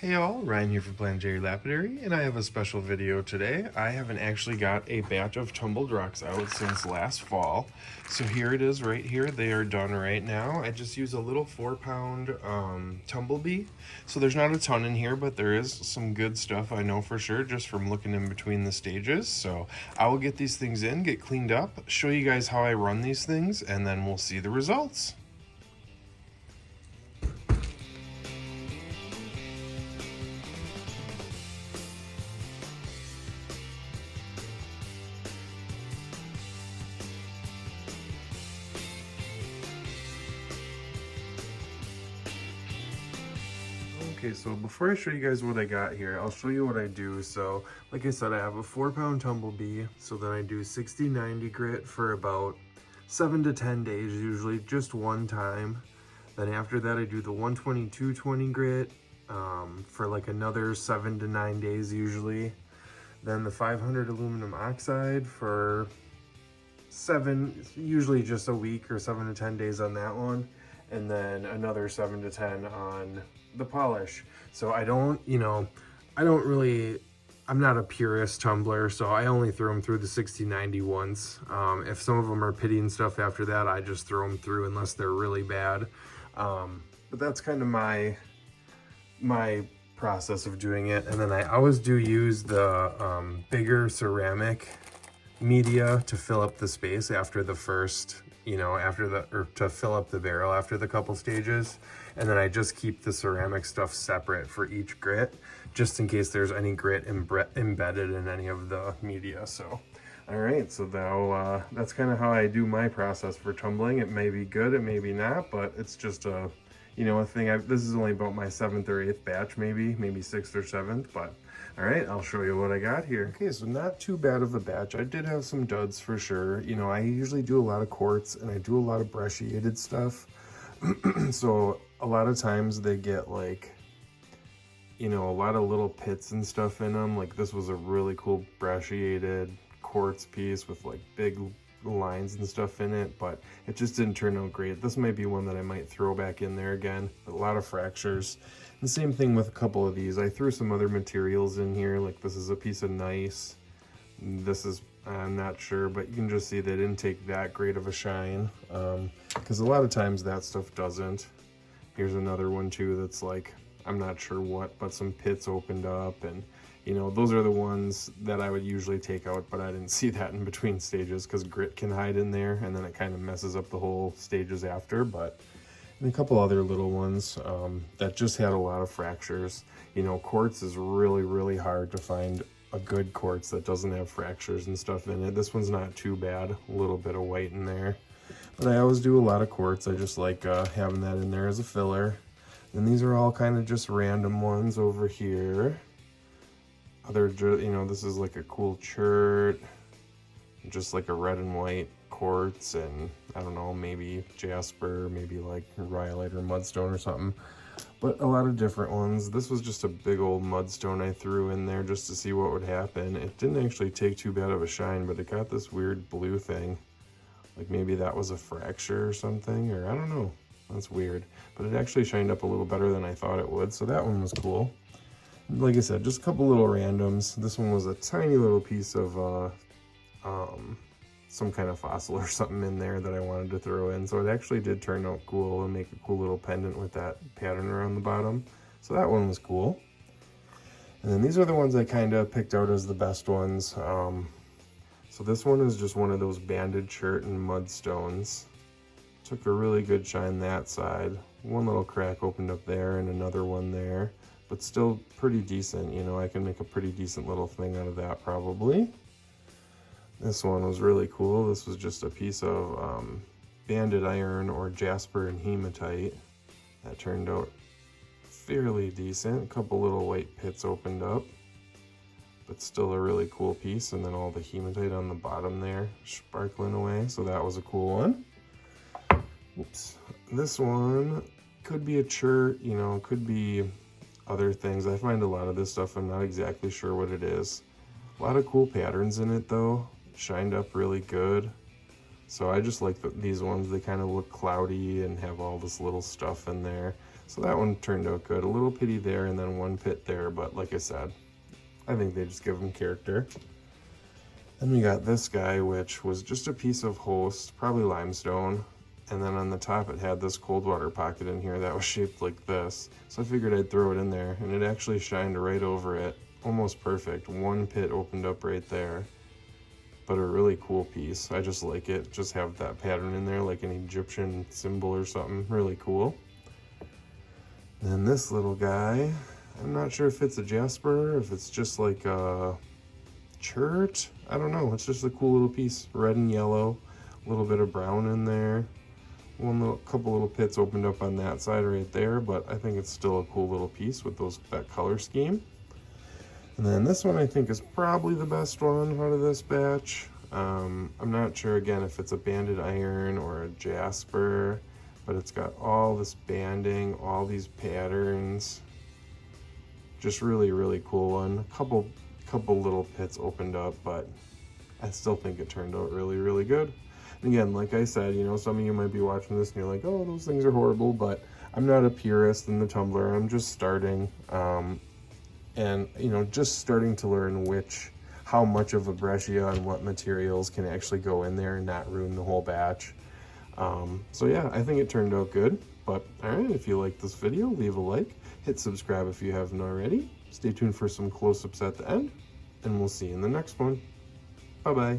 Hey all, Ryan here from Planetary Lapidary, and I have a special video today. I haven't actually got a batch of tumbled rocks out since last fall. So here it is right here. They are done right now. I just use a little 4-pound tumblebee. So there's not a ton in here, but there is some good stuff I know for sure just from looking in between the stages. So I will get these things in, get cleaned up, show you guys how I run these things, and then we'll see the results. Okay, so before I show you guys what I got here, I'll show you what I do. So, like I said, I have a 4-pound tumblebee, so then I do 60-90 grit for about 7 to 10 days, usually just one time. Then after that, I do the 120-220 grit for like another 7 to 9 days usually. Then the 500 aluminum oxide for usually just a week or 7 to 10 days on that one. And then another 7 to 10 on the polish. So I'm not a purist tumbler, so I only throw them through the 60-90 once. If some of them are pitty and stuff after that, I just throw them through unless they're really bad. But that's kind of my process of doing it. And then I always do use the bigger ceramic media to fill up the space after the first, to fill up the barrel after the couple stages. And then I just keep the ceramic stuff separate for each grit, just in case there's any grit embedded in any of the media. So, all right, so now that's kind of how I do my process for tumbling. It may be good, it may be not, but it's just a thing. This is only about my 7th or 8th batch, maybe 6th or 7th, but all right, I'll show you what I got here. Okay, so not too bad of a batch. I did have some duds for sure. I usually do a lot of quartz and I do a lot of brecciated stuff. So a lot of times they get like, a lot of little pits and stuff in them. Like this was a really cool brecciated quartz piece with like big lines and stuff in it, but it just didn't turn out great. This might be one that I might throw back in there again. A lot of fractures. The same thing with a couple of these. I threw some other materials in here, like this is a piece of nice. This is, I'm not sure, but you can just see they didn't take that great of a shine, because a lot of times that stuff doesn't. Here's another one too that's like, I'm not sure what, but some pits opened up, and those are the ones that I would usually take out, but I didn't see that in between stages because grit can hide in there and then it kind of messes up the whole stages after. But and a couple other little ones that just had a lot of fractures. Quartz is really, really hard to find a good quartz that doesn't have fractures and stuff in it. This one's not too bad, a little bit of white in there. But I always do a lot of quartz. I just like having that in there as a filler. And these are all kind of just random ones over here. This is like a cool chert, just like a red and white quartz, and I don't know, maybe jasper, maybe like rhyolite or mudstone or something, but a lot of different ones. This was just a big old mudstone I threw in there just to see what would happen. It didn't actually take too bad of a shine, but it got this weird blue thing. Like maybe that was a fracture or something, or I don't know. That's weird, but it actually shined up a little better than I thought it would, so that one was cool. Like I said, just a couple little randoms. This one was a tiny little piece of some kind of fossil or something in there that I wanted to throw in. So it actually did turn out cool and make a cool little pendant with that pattern around the bottom. So that one was cool. And then these are the ones I kind of picked out as the best ones. So this one is just one of those banded chert and mudstones. Took a really good shine that side. One little crack opened up there and another one there. But still pretty decent, I can make a pretty decent little thing out of that probably. This one was really cool. This was just a piece of banded iron or jasper and hematite. That turned out fairly decent. A couple little white pits opened up, but still a really cool piece. And then all the hematite on the bottom there sparkling away. So that was a cool one. Oops. This one could be a chert, could be other things. I find a lot of this stuff, I'm not exactly sure what it is. A lot of cool patterns in it though, shined up really good. So I just like these ones. They kind of look cloudy and have all this little stuff in there. So that one turned out good. A little pitty there and then one pit there, but like I said, I think they just give them character. Then we got this guy, which was just a piece of host, probably limestone. And then on the top it had this cold water pocket in here that was shaped like this. So I figured I'd throw it in there, and it actually shined right over it. Almost perfect. One pit opened up right there. But a really cool piece. I just like it. Just have that pattern in there like an Egyptian symbol or something. Really cool. Then this little guy, I'm not sure if it's a jasper, if it's just like a chert. I don't know. It's just a cool little piece. Red and yellow. A little bit of brown in there. Couple little pits opened up on that side right there, but I think it's still a cool little piece with that color scheme. And then this one I think is probably the best one out of this batch. I'm not sure again if it's a banded iron or a jasper, but it's got all this banding, all these patterns. Just really, really cool one. A couple little pits opened up, but I still think it turned out really, really good. And again, like I said, you know, some of you might be watching this and you're like, oh, those things are horrible, but I'm not a purist in the tumbler. I'm just starting, and you know, just starting to learn how much of a breccia and what materials can actually go in there and not ruin the whole batch. So yeah, I think it turned out good. But all right, if you like this video, leave a like, hit subscribe if you haven't already. Stay tuned for some close-ups at the end, and we'll see you in the next one. Bye-bye.